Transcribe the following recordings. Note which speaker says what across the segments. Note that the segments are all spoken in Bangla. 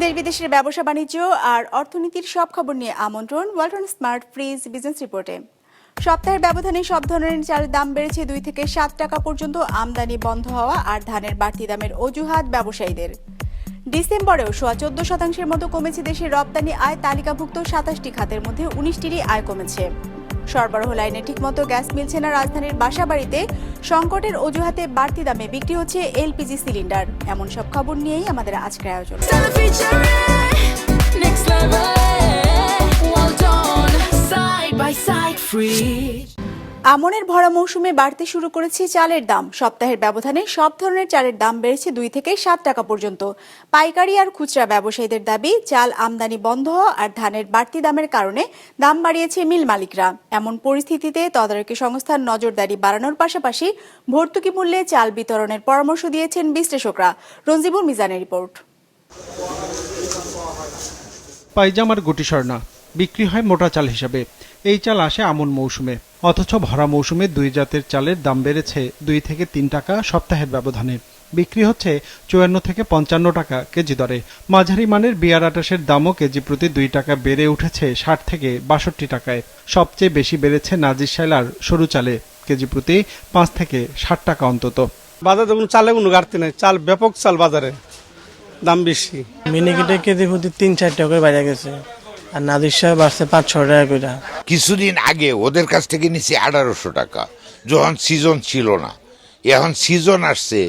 Speaker 1: দেশ বিদেশের ব্যবসা বাণিজ্য আর অর্থনীতির সব খবর নিয়ে আমন্ত্রণ ওয়ালটন স্মার্ট ফ্রিজ বিজনেস রিপোর্টে। সপ্তাহের ব্যবধানে সব ধরনের চালের দাম বেড়েছে 2 থেকে 7 টাকা পর্যন্ত। আমদানি বন্ধ হওয়া আর ধানের বাড়তি দামের অজুহাত ব্যবসায়ীদের। ডিসেম্বরেও 14% মতো কমেছে দেশের রপ্তানি আয়। তালিকাভুক্ত 27টি খাতের মধ্যে 19টিরই আয় কমেছে। সরবরাহ লাইনে ঠিকমতো গ্যাস মিলছে না রাজধানীর বাসাবাড়িতে। সংকটের অজুহাতে বাড়তি দামে বিক্রি হচ্ছে এলপিজি সিলিন্ডার। এমন সব খবর নিয়েই আমাদের আজকের আয়োজন। আমনের ভরা মৌসুমে বাড়তে শুরু করেছে চালের দাম। সপ্তাহের ব্যবধানে সব ধরনের চালের দাম বেড়েছে 2 থেকে 7 টাকা পর্যন্ত। পাইকারি আর খুচরা ব্যবসায়ীদের দাবি, চাল আমদানি বন্ধ আর ধানের বাড়তি দামের কারণে দাম বাড়িয়েছে মিল মালিকরা। এমন পরিস্থিতিতে তদারকি সংস্থার নজরদারি বাড়ানোর পাশাপাশি ভর্তুকি মূল্যে চাল বিতরণের পরামর্শ দিয়েছেন বিশ্লেষকরা। রঞ্জিবুল মিজানের রিপোর্ট।
Speaker 2: পাইজামার গুটি স্বর্ণা বিক্রি হয় মোটা চাল হিসাবে। এই চাল আসে আমন মৌসুমে, অথচ ভরা মৌসুমে দুই জাতের চালের দাম বেড়েছে 2 থেকে 3 টাকা সপ্তাহের ব্যবধানে। বিক্রি হচ্ছে 54 থেকে 55 টাকা কেজি দরে। মাঝারি মানের BR-28 দামও কেজি প্রতি 2 টাকা বেড়ে উঠেছে 60 থেকে 62 টাকায়। সবচেয়ে বেশি বেড়েছে নাজির শাইলার সরু চালে, কেজি প্রতি 5 থেকে 60 টাকা অন্তত।
Speaker 3: বাজারে কোনো চালে কোনো ঘাটতি নেই, চাল ব্যাপক, চাল বাজারে দাম বেশি।
Speaker 4: মিনিকেটে কেজি প্রতি 3-4 টাকা করে বেড়ে গেছে, আর নাদির সাহেব আসছে 5-6 টাকা করে।
Speaker 5: কিছুদিন আগে ওদের কাছ থেকে নিচ্ছি 1800 টাকা, যখন সিজন ছিল না। এখন সিজন আসছে,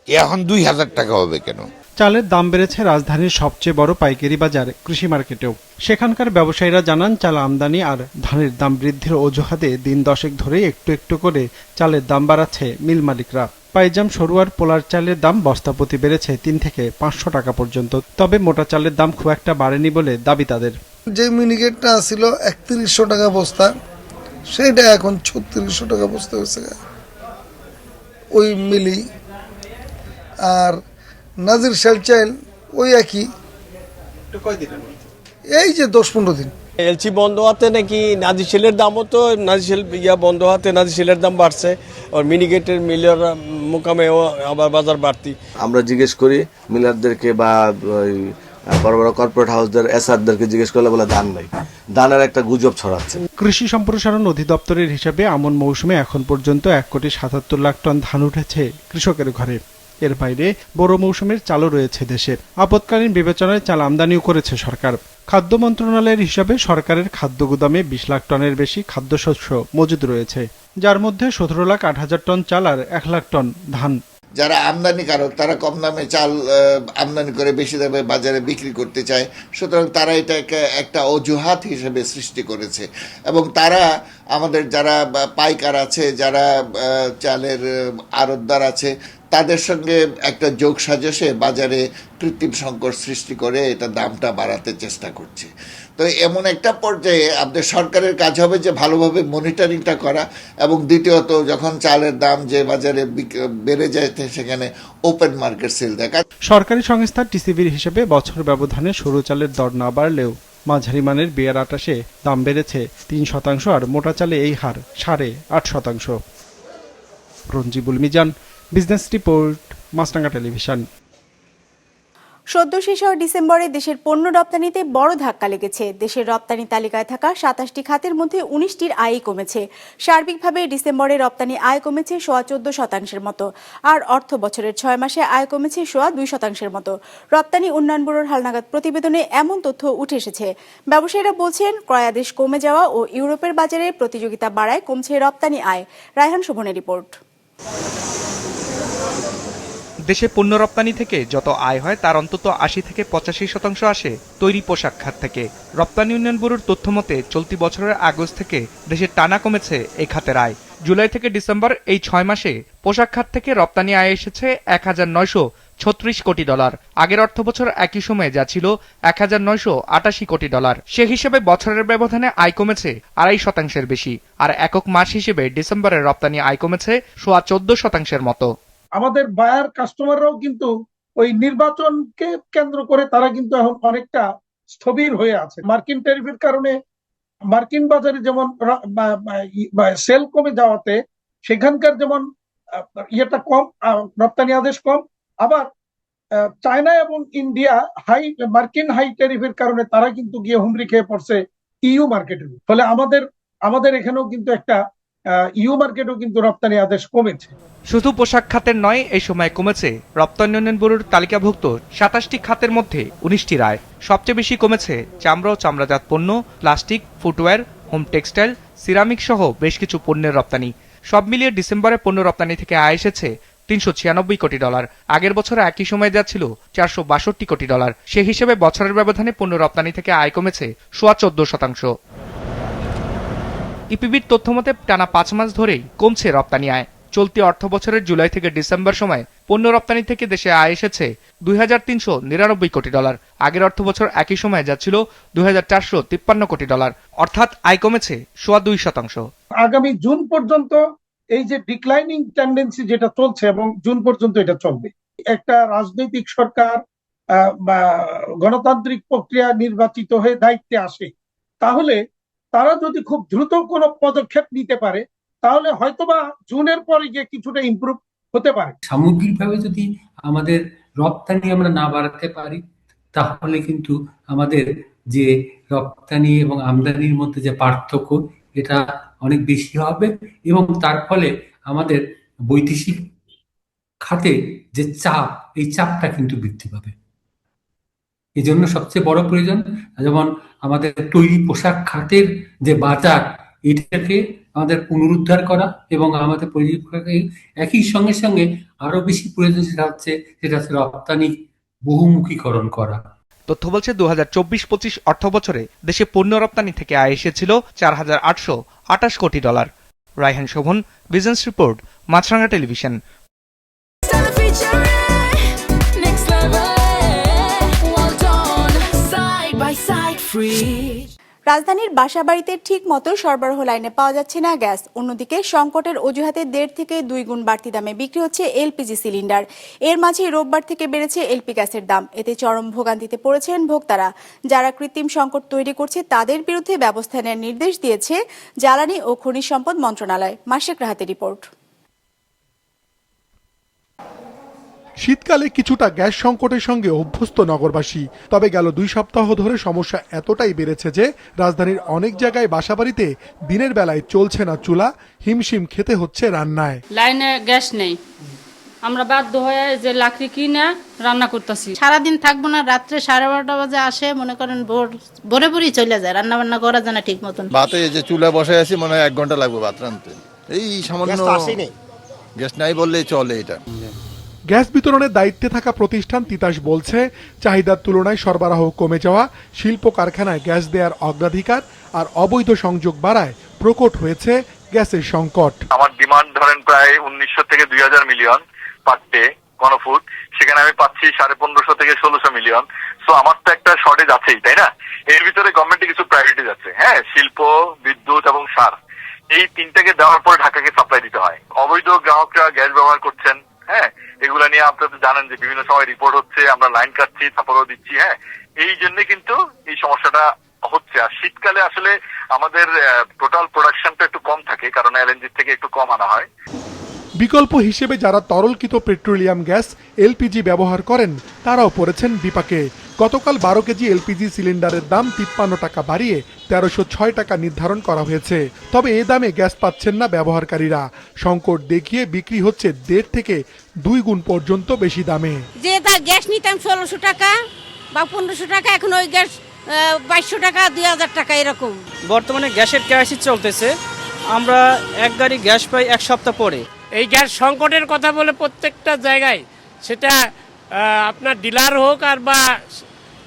Speaker 5: এখন 2000 টাকা হবে কেন?
Speaker 2: চালের দাম বেড়েছে রাজধানীর সবচেয়ে বড় পাইকারি বাজার কৃষি মার্কেটেও। সেখানকার ব্যবসায়ীরা জানান, চাল আমদানি আর ধানের দাম বৃদ্ধির অজুহাতে দিন 10 ধরে একটু একটু করে চালের দাম বাড়াচ্ছে মিল মালিকরা। পাইজাম, সরুয়ার, পোলার চালের দাম বস্তাপ্রতি বেড়েছে 3 থেকে 500 টাকা পর্যন্ত। তবে মোটা চালের দাম খুব একটা বাড়েনি বলে দাবি তাদের।
Speaker 6: যে মিনিকেটটা ছিল 3100 টাকা বস্তা, সেইটা এখন 3600 টাকা বস্তা হয়েছে ওই মিলি। আর নাজির শাল চাল ওই একই, এই যে 10-15 দিন।
Speaker 4: এলসি বন্ধ হতে নাকি নাজির সেলের দামও তো বন্ধ হতে নাজির সেলের দাম বাড়ছে, আর মিনিকেটের মিলের মোকামেও আবার বাজার বাড়তি।
Speaker 7: আমরা জিজ্ঞেস করি মিলারদেরকে বা ওই বড় বড় কর্পোরেট হাউসদের এসআরদেরকে জিজ্ঞেস করলে বলে ধান নাই, ধানের একটা গুজব ছড়াচ্ছে।
Speaker 2: কৃষি সম্প্রসারণ অধিদপ্তরের হিসাবে আমন মৌসুমে এখন পর্যন্ত 1,77 লাখ টন ধান উঠেছে কৃষকের ঘরে। এর বাইরে বড় মৌসুমের চালও রয়েছে দেশে। আপৎকালীন বিবেচনায় চাল আমদানিও করেছে সরকার। খাদ্য মন্ত্রণালয়ের হিসাবে সরকারের খাদ্য গুদামে 20 লাখ টনের বেশি খাদ্যশস্য মজুদ রয়েছে, যার মধ্যে 17,08,000 টন চাল আর 1 লাখ টন ধান।
Speaker 5: যারা আমদানিকারক তারা কম দামে চাল আমদানি করে বেশি দামে বাজারে বিক্রি করতে চায়, সুতরাং তারা এটাকে একটা অজুহাত হিসেবে সৃষ্টি করেছে। এবং তারা আমাদের যারা পাইকার আছে, যারা চালের আড়তদার আছে, তাদের সঙ্গে একটা যোগ সাজসে বাজারে কৃত্রিম সংকট সৃষ্টি করে এটা দামটা বাড়াতে চেষ্টা করছে। তো এমন একটা পর্যায়ে আমাদের সরকারের কাজ হবে যে ভালোভাবে মনিটরিংটা করা, এবং দ্বিতীয়ত যখন চালের দাম যে বাজারে বেড়ে যায় সেখানে ওপেন মার্কেট সেল দেখা।
Speaker 2: সরকারি সংস্থা টিসিবির হিসেবে বছর ব্যবধানে সরু চালের দর না বাড়লেও মাঝারি মানের BR-28 দাম বেড়েছে 3% আর মোটা চালে এই হার 8.5%। রঞ্জিবুল মিজান, বিজনেস রিপোর্ট, মাছরাঙা টেলিভিশন।
Speaker 1: সদ্য শেষ হওয়া ডিসেম্বরে দেশের পণ্য রপ্তানিতে বড় ধাক্কা লেগেছে। দেশের রপ্তানি তালিকায় থাকা 27টি খাতের মধ্যে 19টির আয়ই কমেছে। সার্বিকভাবে ডিসেম্বরে রপ্তানি আয় কমেছে 14.25% মতো, আর অর্থ বছরের 6 মাসে আয় কমেছে 2% মতো। রপ্তানি উন্নয়ন ব্যুরোর হালনাগাদ প্রতিবেদনে এমন তথ্য উঠে এসেছে। ব্যবসায়ীরা বলছেন, ক্রয়াদেশ কমে যাওয়া ও ইউরোপের বাজারে প্রতিযোগিতা বাড়ায় কমছে রপ্তানি আয়। রায়হান শোভনের রিপোর্ট।
Speaker 8: দেশে পণ্য রপ্তানি থেকে যত আয় হয় তার অন্তত 80 থেকে 85% আসে তৈরি পোশাক খাত থেকে। রপ্তানি উন্নয়ন ব্যুরোর তথ্য মতে চলতি বছরের আগস্ট থেকে দেশে টানা কমেছে এই খাতের আয়। জুলাই থেকে ডিসেম্বর এই 6 মাসে পোশাক খাত থেকে রপ্তানি আয় এসেছে $1,936 কোটি। আগের অর্থ বছর একই সময়ে যা ছিল $1,988 কোটি। সে হিসেবে বছরের ব্যবধানে আয় কমেছে 2.5%-এর বেশি, আর একক মাস হিসেবে ডিসেম্বরের রপ্তানি আয় কমেছে 14.25%-এর মতো।
Speaker 9: আমাদের বায়ার কাস্টমাররাও কিন্তু ওই নির্বাচনকে কেন্দ্র করে তারা কিন্তু এখন অনেকটা স্থবির হয়ে আছে। মার্কিন ট্যারিফের কারণে মার্কিন বাজারে যেমন সেল কমে যাওয়াতে সেখানকার যেমন ইয়েটা কম, রপ্তানি আদেশ কম, আবার চায়না এবং ইন্ডিয়া মার্কিন হাই ট্যারিফের কারণে তারা কিন্তু গিয়ে হুমড়ি খেয়ে পড়ছে ইউ মার্কেটের। ফলে আমাদের এখানেও কিন্তু একটা ইউ মার্কেটও কিন্তু রপ্তানি আদেশ কমেছে।
Speaker 8: শুধু পোশাক খাতের নয়, এই সময় কমেছে রপ্তানি উন্নয়ন ব্যুরোর তালিকাভুক্ত 27টি খাতের মধ্যে 19টির আয়। সবচেয়ে বেশি কমেছে চামড়া ও চামড়াজাত পণ্য, plastic, footwear, home textile, ceramic সহ বেশ কিছু পণ্যের রপ্তানি। সব মিলিয়ে ডিসেম্বরে পণ্য রপ্তানি থেকে আয় এসেছে $396 কোটি। আগের বছর একই সময়ে যা ছিল $462 কোটি। সে হিসেবে বছরের ব্যবধানে পণ্য রপ্তানি থেকে আয় কমেছে 14.2%। ইপিবির তথ্যমতে টানা 5 মাস ধরেই কমছে রপ্তানি আয়। চলতি অর্থ বছরের জুলাই থেকে ডিসেম্বর সময় পণ্য রপ্তানি থেকে দেশে আয় এসেছে $2,399 কোটি। আগের অর্থ বছর একই সময়ে যা ছিল $2,453 কোটি। অর্থাৎ আয় কমেছে 2.25%।
Speaker 9: আগামী জুন পর্যন্ত এই যে ডিক্লাইনিং টেন্ডেন্সি যেটা চলছে এবং জুন পর্যন্ত এটা চলবে। একটা রাজনৈতিক সরকার বা গণতান্ত্রিক প্রক্রিয়া নির্বাচিত হয়ে দায়িত্বে আসে, তাহলে তারা যদি খুব দ্রুত কোনো পদক্ষেপ নিতে পারে তাহলে হয়তোবা জুনের পরে গিয়ে কিছুটা ইমপ্রুভ হতে পারে।
Speaker 10: সামগ্রিকভাবে যদি আমাদের রপ্তানি আমরা না বাড়াতে পারি তাহলে কিন্তু আমাদের যে রপ্তানি এবং আমদানির মধ্যে যে পার্থক্য এটা অনেক বেশি হবে এবং তার ফলে আমাদের বৈদেশিক খাতে যে চাপ, এই চাপটা কিন্তু বৃদ্ধি পাবে। এই জন্য সবচেয়ে বড় প্রয়োজন যেমন আমাদের তৈরি পোশাক খাতের যে বাজার, এটাকে আমাদের পুনরুদ্ধার করা এবং আমাদের একই সঙ্গে সঙ্গে আরো বেশি প্রয়োজন সেটা হচ্ছে রপ্তানি বহুমুখীকরণ করা।
Speaker 8: তথ্য বলছে 2024-25 অর্থ বছরে দেশে পণ্য রপ্তানি থেকে আয় এসেছিল $4,828 কোটি। রায়হান শোভন, বিজনেস রিপোর্ট, মাছরাঙা টেলিভিশন।
Speaker 1: রাজধানীর বাসাবাড়িতে ঠিক মতো সরবরাহ লাইনে পাওয়া যাচ্ছে না গ্যাস। অন্যদিকে সংকটের অজুহাতে 1.5 থেকে 2 গুণ বাড়তি দামে বিক্রি হচ্ছে এলপিজি সিলিন্ডার। এর মাঝে রোববার থেকে বেড়েছে এলপি গ্যাসের দাম। এতে চরম ভোগান্তিতে পড়েছেন ভোক্তারা। যারা কৃত্রিম সংকট তৈরি করছে তাদের বিরুদ্ধে ব্যবস্থা নেওয়ার নির্দেশ দিয়েছে জ্বালানি ও খনিজ সম্পদ মন্ত্রণালয়। মাসিক রাহাতের রিপোর্ট।
Speaker 11: শীতকালে কিছুটা গ্যাস সংকটের সঙ্গে অভ্যস্ত নগরবাসী। তবে গেল 2 সপ্তাহ ধরে সমস্যা এতটাই বেড়েছে যে রাজধানীর অনেক জায়গায় বাসাবাড়িতে দিনের বেলায় চলছে না চুলা, হিমশিম খেতে হচ্ছে রান্নায়।
Speaker 12: লাইনে গ্যাস নেই, আমরা বাধ্য হয়ে যে লাকড়ি কিনে রান্না করতেছি।
Speaker 13: সারাদিন থাকবো না, রাত্রে 12:30 বাজে আসে, মনে করেন ভোরে ভোরই চলে যায়, রান্না বান্না করা যায় না ঠিক মতন।
Speaker 14: ভাতে যে চুলা বসে আছি মনে হয় 1 ঘন্টা লাগবে ভাত রাঁধতে। এই সামান্য গ্যাস নাই বললেই চলে। এটা
Speaker 11: গ্যাস বিতরণের দায়িত্বে থাকা প্রতিষ্ঠান তিতাস বলছে, চাহিদার তুলনায় সরবরাহ কমে যাওয়া, শিল্প কারখানায় গ্যাস দেওয়ার অগ্রাধিকার আর অবৈধ সংযোগ বাড়ায় প্রকট হয়েছে গ্যাসের সংকট।
Speaker 15: আমার ডিমান্ড ধরেন প্রায় 1900 থেকে 2000 মিলিয়ন পার ডে ঘনফুট, সেখানে আমি পাচ্ছি 1550 থেকে 1600 মিলিয়ন। সো আমার তো একটা শর্টেজ আছেই, তাই না? এর ভিতরে গভর্নমেন্টের কিছু প্রায়োরিটিজ আছে। হ্যাঁ, শিল্প, বিদ্যুৎ এবং সার, এই তিনটাকে দেওয়ার পর ঢাকাকে সাপ্লাই দিতে হয়। অবৈধ গ্রাহকরা গ্যাস ব্যবহার করছেন। হ্যাঁ, এগুলা নিয়ে আপনারা তো জানেন যে বিভিন্ন সময় রিপোর্ট হচ্ছে, আমরা লাইন কাটছি, তারপরেও দিচ্ছি। হ্যাঁ, এই জন্য কিন্তু এই সমস্যাটা হচ্ছে। আর শীতকালে আসলে আমাদের টোটাল প্রোডাকশনটা একটু কম থাকে, কারণ এলএনজি থেকে একটু কম আনা হয়।
Speaker 11: বিকল্প হিসেবে যারা তরলকৃত পেট্রোলিয়াম গ্যাস এলপিজি ব্যবহার করেন তারাও পড়েছেন বিপাকে। গতকাল 12 কেজি এলপিজি সিলিন্ডারের দাম 53 টাকা বাড়িয়ে 1306 টাকা নির্ধারণ করা হয়েছে। তবে এ দামে গ্যাস পাচ্ছেন না ব্যবহারকারীরা। সংকট দেখিয়ে বিক্রি হচ্ছে 1.5 থেকে 2 গুণ পর্যন্ত বেশি দামে।
Speaker 13: যে তা গ্যাস নিতাম 1600 টাকা বা 1500 টাকা, এখন ওই গ্যাস 2200 টাকা, 2000 টাকা এরকম।
Speaker 16: বর্তমানে গ্যাসের ক্রাইসিস চলতেছে, আমরা এক গাড়ি গ্যাস পাই 1 সপ্তাহ পরে।
Speaker 17: এই গ্যাস সংকটের কথা বলে প্রত্যেকটা জায়গায়, সেটা আপনার ডিলার হোক আর বা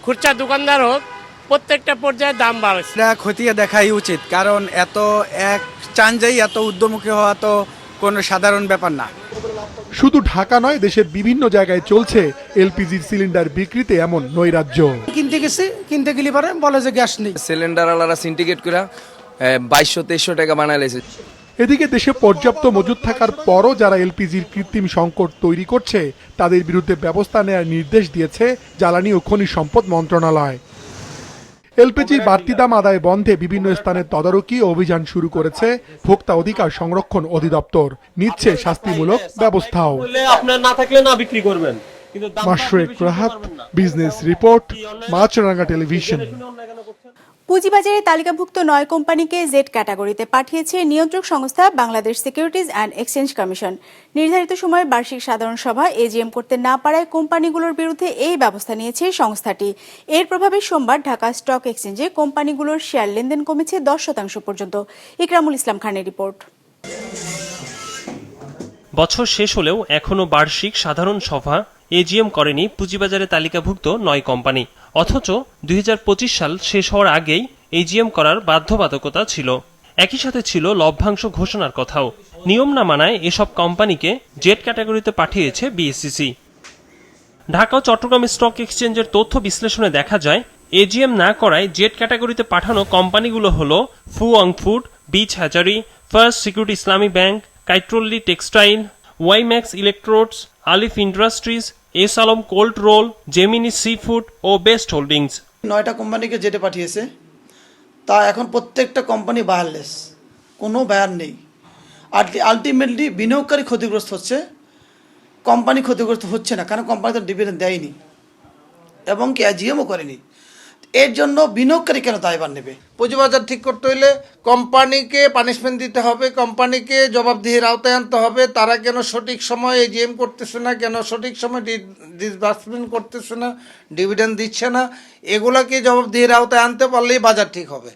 Speaker 17: খুচরা দোকানদার হোক, প্রত্যেকটা পর্যায়ে দাম বাড়ছে।
Speaker 18: এটা খতিয়ে দেখাই উচিত, কারণ এত এক চাঞ্জাই এত উদ্যমুখী হওয়া তো কোনো সাধারণ ব্যাপার না।
Speaker 11: শুধু ঢাকা নয়, দেশের বিভিন্ন জায়গায় চলছে এলপিজি সিলিন্ডার বিক্রিতে এমন নৈরাজ্য।
Speaker 18: কিনতে গেলে পারে বলে যে গ্যাস নেই।
Speaker 19: সিলিন্ডার আলাদা সিন্ডিকেট করে 2200-2300 টাকা বানায় লেছে।
Speaker 11: এদিকে দেশে পর্যাপ্ত মজুদ থাকার পরও যারা এলপিজির কৃত্রিম সংকট তৈরি করছে তাদের বিরুদ্ধে ব্যবস্থা নেওয়ার নির্দেশ দিয়েছে জ্বালানি ও খনিজ সম্পদ মন্ত্রণালয়। এলপিজির বাড়তি দাম আদায় বন্ধে বিভিন্ন স্থানে তদারকি অভিযান শুরু করেছে ভোক্তা অধিকার সংরক্ষণ অধিদপ্তর। নিচ্ছে শাস্তিমূলক ব্যবস্থাও।
Speaker 20: আপনার না থাকলে না বিক্রি করবেন,
Speaker 11: মাশরুক রাহাত, বিজনেস রিপোর্ট, মাছরাঙ্গা টেলিভিশন।
Speaker 1: পুঁজিবাজারে তালিকাভুক্ত 9 কোম্পানিকে জেড ক্যাটাগরিতে পাঠিয়েছে নিয়ন্ত্রক সংস্থা Bangladesh securities and exchange commission. নির্ধারিত সময়ে বার্ষিক সাধারণ সভা এজিএম করতে না পারায় কোম্পানিগুলোর বিরুদ্ধে এই ব্যবস্থা নিয়েছে সংস্থাটি। এর প্রভাবে সোমবার ঢাকা স্টক এক্সচেঞ্জে কোম্পানিগুলোর শেয়ার লেনদেন কমেছে 10% পর্যন্ত। ইকরামুল ইসলাম খানের রিপোর্ট।
Speaker 20: বছর শেষ হলেও এখনো বার্ষিক সাধারণ সভা এজিএম করেনি পুঁজিবাজারে তালিকাভুক্ত 9 কোম্পানি। অথচ 2025 সাল শেষ হওয়ার আগেই এজিএম করার বাধ্যবাধকতা ছিল। একই সাথে ছিল লভ্যাংশ ঘোষণার কথাও। নিয়ম না মানায় এসব কোম্পানিকে জেড ক্যাটাগরিতে পাঠিয়েছে বিএসইসি। ঢাকা ও চট্টগ্রাম স্টক এক্সচেঞ্জের তথ্য বিশ্লেষণে দেখা যায়, এজিএম না করায় জেড ক্যাটাগরিতে পাঠানো কোম্পানিগুলো হলো Fuwang food, beach hatchery, first security Islami bank, কাইট্রোলি textile, WiMAX electrodes, Alif industries, S Alam cold roll, Gemini sea food ও বেস্ট হোল্ডিংস।
Speaker 21: 9টা কোম্পানিকে যেটা পাঠিয়েছে তা এখন প্রত্যেকটা কোম্পানি বায়ারলেস, কোনো বায়ার নেই। আলটিমেটলি বিনিয়োগকারী ক্ষতিগ্রস্ত হচ্ছে, কোম্পানি ক্ষতিগ্রস্ত হচ্ছে না, কারণ কোম্পানি তো ডিভিডেন্ড দেয়নি এবং কি এজিএমও করেনি। এর জন্য বিনিয়োগকারী কেন দায়ভার নেবে?
Speaker 22: পুঁজিবাজার ঠিক করতে হইলে কোম্পানিকে পানিশমেন্ট দিতে হবে, কোম্পানিকে জবাবদিহির আওতায় আনতে হবে। তারা কেন সঠিক সময়ে এজিএম করতেছে না, কেন সঠিক সময় ডিসবার্সমেন্ট করতেছে না, ডিভিডেন্ড দিচ্ছে না, এগুলাকে জবাবদিহির আওতায় আনতে পারলেই বাজার ঠিক হবে।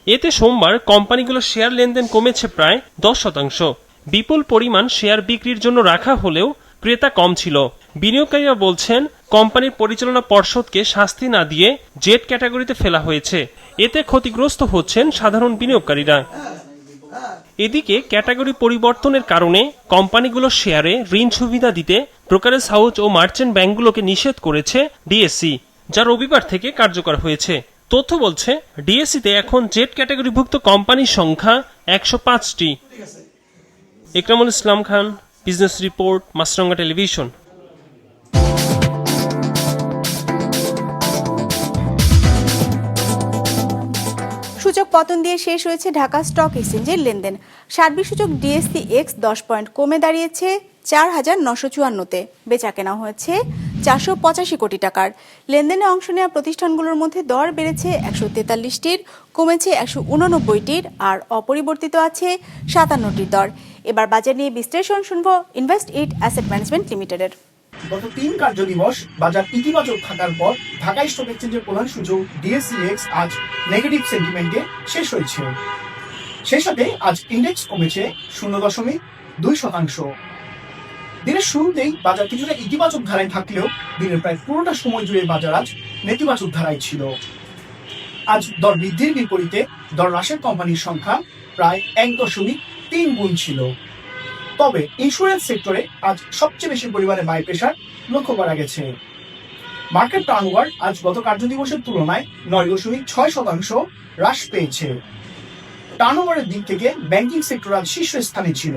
Speaker 20: এতে সোমবার কোম্পানিগুলোর শেয়ার লেনদেন কমেছে প্রায় 10%। বিপুল পরিমাণ শেয়ার বিক্রির জন্য রাখা হলেও ক্রেতা কম ছিল। বিনিয়োগকারীরা বলছেন, কোম্পানির পরিচালনা পর্ষদকে শাস্তি না দিয়ে জেড ক্যাটাগরিতে ফেলা হয়েছে। এতে ক্ষতিগ্রস্ত হচ্ছেন সাধারণ বিনিয়োগকারীরা। এদিকে ক্যাটাগরি পরিবর্তনের কারণে কোম্পানিগুলোর শেয়ারে ঋণ সুবিধা দিতে ব্রোকারেজ হাউস ও মার্চেন্ট ব্যাংকগুলোকে নিষেধ করেছে ডিএসসি, যা রবিবার থেকে কার্যকর হয়েছে। তথ্য বলছে, ডিএসসিতে এখন জেড ক্যাটাগরিভুক্ত কোম্পানির সংখ্যা 105টি। ইকরামুল ইসলাম খান, বিজনেস রিপোর্ট, মাছরাঙ্গা টেলিভিশন।
Speaker 1: সূচক পতন দিয়ে শেষ হয়েছে ঢাকা স্টক এক্সচেঞ্জের লেনদেন। সার্বিক সূচক ডিএসসি এক্স 10 পয়েন্ট কমে দাঁড়িয়েছে 4,954-তে। বেচা কেনা হয়েছে 485 কোটি টাকার। লেনদেনে অংশ নেওয়া প্রতিষ্ঠানগুলোর মধ্যে দর বেড়েছে 143টির, কমেছে 189টির, আর অপরিবর্তিত আছে 57টির দর। এবার বাজার নিয়ে বিশ্লেষণ শুনব ইনভেস্ট ইট অ্যাসেট ম্যানেজমেন্ট লিমিটেডের।
Speaker 23: গত 3 কার্যদিবস বাজার ইতিবাচক থাকার পর ঢাকা স্টক এক্সচেঞ্জের প্রধান সূচক ডিএসসি এক্স আজ নেগেটিভ সেন্টিমেন্টে শেষ হয়েছে। সেই সাথে আজ ইন্ডেক্স কমেছে 0.2%। দিনের শুরুতেই বাজার কিছুটা ইতিবাচক ধারায় থাকলেও দিনের প্রায় পুরোটা সময় জুড়ে বাজার আজ নেতিবাচক ধারায় ছিল। আজ দর বৃদ্ধির বিপরীতে দর হ্রাসের কোম্পানির সংখ্যা প্রায় 1.3 গুণ ছিল। তবে ইন্স্যুরেন্স সেক্টরে আজ সবচেয়ে বেশি পরিমাণে বাই প্রেসার লক্ষ্য করা গেছে। মার্কেট টার্নওভার আজ গত কার্যদিবসের তুলনায় 9.6% হ্রাস পেয়েছে। টার্নওভারের দিক থেকে ব্যাংকিং সেক্টর আজ শীর্ষস্থানে ছিল,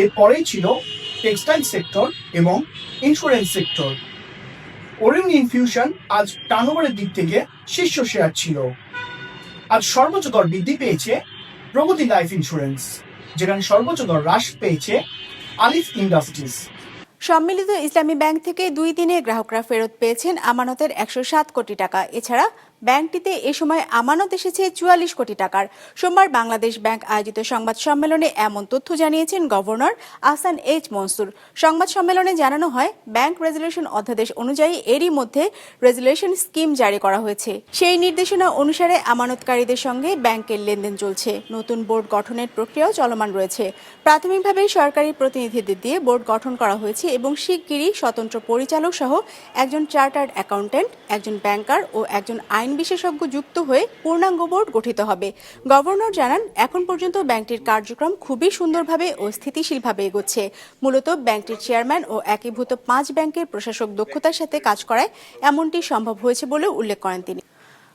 Speaker 23: এরপরেই ছিল টেক্সটাইল সেক্টর এবং ইন্স্যুরেন্স সেক্টর। ওরিয়ন ইনফিউশন আজ টার্নওভারের দিক থেকে শীর্ষ শেয়ার ছিল। আজ সর্বোচ্চ দর বৃদ্ধি পেয়েছে প্রগতি লাইফ ইন্স্যুরেন্স, যেখানে সর্বোচ্চ দর হ্রাস পেয়েছে আলিফ ইন্ডাস্ট্রিজ।
Speaker 1: সম্মিলিত ইসলামী ব্যাংক থেকে 2 দিনে গ্রাহকরা ফেরত পেয়েছেন আমানতের 107 কোটি টাকা। এছাড়া ব্যাংকটিতে এ সময় আমানত এসেছে 44 কোটি টাকার। সোমবার বাংলাদেশ ব্যাংক আয়োজিত সংবাদ সম্মেলনে এমন তথ্য জানিয়েছেন গভর্নর আহসান এইচ মনসুর। সংবাদ সম্মেলনে জানানো হয়, ব্যাংক রেজুলেশন অধ্যাদেশ অনুযায়ী এরই মধ্যে রেজুলেশন স্কিম জারি করা হয়েছে। সেই নির্দেশনা অনুসারে আমানতকারীদের সঙ্গে ব্যাংকের লেনদেন চলছে। নতুন বোর্ড গঠনের প্রক্রিয়াও চলমান রয়েছে। প্রাথমিকভাবে সরকারি প্রতিনিধিদের দিয়ে বোর্ড গঠন করা হয়েছে এবং শিগগিরই স্বতন্ত্র পরিচালক সহ একজন চার্টার্ড অ্যাকাউন্ট্যান্ট, একজন ব্যাংকার ও একজন আইন বিশেষজ্ঞ যুক্ত হয়ে পূর্ণাঙ্গ বোর্ড গঠিত হবে। গভর্নর জানান, এখন পর্যন্ত ব্যাংকটির কার্যক্রম খুবই সুন্দরভাবে ও স্থিতিশীলভাবে এগোচ্ছে। মূলত ব্যাংকটির চেয়ারম্যান ও একীভূত 5 ব্যাংকের প্রশাসক দক্ষতার সাথে কাজ করায় এমনটি সম্ভব হয়েছে বলে উল্লেখ করেন তিনি।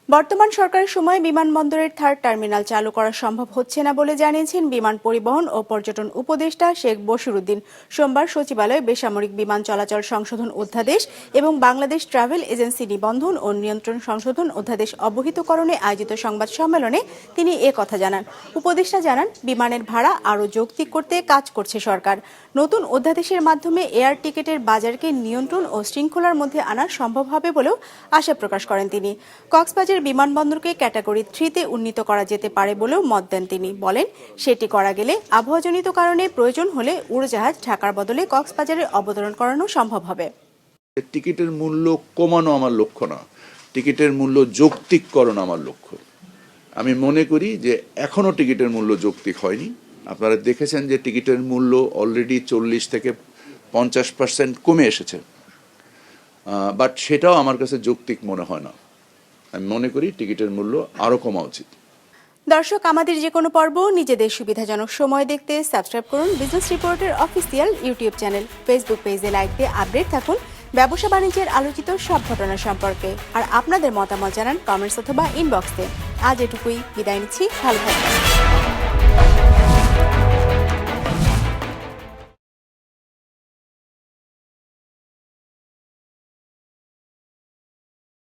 Speaker 1: বর্তমান সরকারের সময় বিমানবন্দরের থার্ড টার্মিনাল চালু করা সম্ভব হচ্ছে না বলে জানিয়েছেন বিমান পরিবহন ও পর্যটন উপদেষ্টা শেখ বশিরউদ্দিন। সোমবার সচিবালয়ে বেসামরিক বিমান চলাচল সংশোধন অধ্যাদেশ এবং বাংলাদেশ ট্রাভেল এজেন্সি নিবন্ধন ও নিয়ন্ত্রণ সংশোধন অধ্যাদেশ অবহিতকরণে আয়োজিত সংবাদ সম্মেলনে তিনি কথা জানান। উপদেষ্টা জানান, বিমানের ভাড়া আরও যৌক্তিক করতে কাজ করছে সরকার। নতুন অধ্যাদেশের মাধ্যমে এয়ার টিকেটের বাজারকে নিয়ন্ত্রণ ও শৃঙ্খলার মধ্যে আনা সম্ভব হবে বলেও আশা প্রকাশ করেন তিনি। কক্সবাজার বিমানবন্দরকে ক্যাটাগরি 3-তে উন্নীত করা যেতে পারে বলেও মত দেন তিনি। বলেন, সেটি করা গেলে আবহাওয়াজনিত কারণে প্রয়োজন হলে উড়োজাহাজ ঢাকার বদলে কক্সবাজারে অবতরণ করানো সম্ভব হবে।
Speaker 3: টিকিটের মূল্য কমানো আমার লক্ষ্য না, টিকিটের মূল্য যৌক্তিককরণ আমার লক্ষ্য। আমি মনে করি যে এখনো টিকিটের মূল্য যৌক্তিক হয়নি। আপনারা দেখেছেন যে টিকিটের মূল্য অলরেডি 40 থেকে 50% কমে এসেছে, বাট সেটাও আমার কাছে যৌক্তিক মনে হয় না। আমি মনে করি টিকিটের মূল্য আরো কমা উচিত।
Speaker 1: দর্শক, আমাদের যে কোনো পর্ব নিজেদের সুবিধাজনক সময় দেখতে সাবস্ক্রাইব করুন বিজনেস রিপোর্টের অফিসিয়াল ইউটিউব চ্যানেল। ফেসবুক পেজে লাইক দিয়ে আপডেট থাকুন ব্যবসা বাণিজ্যের আলোচিত সব ঘটনা সম্পর্কে। আর আপনাদের মতামত জানান কমেন্টস অথবা ইনবক্সে। আজ এটুকুই, বিদায় নিচ্ছি, ভালো থাকবেন।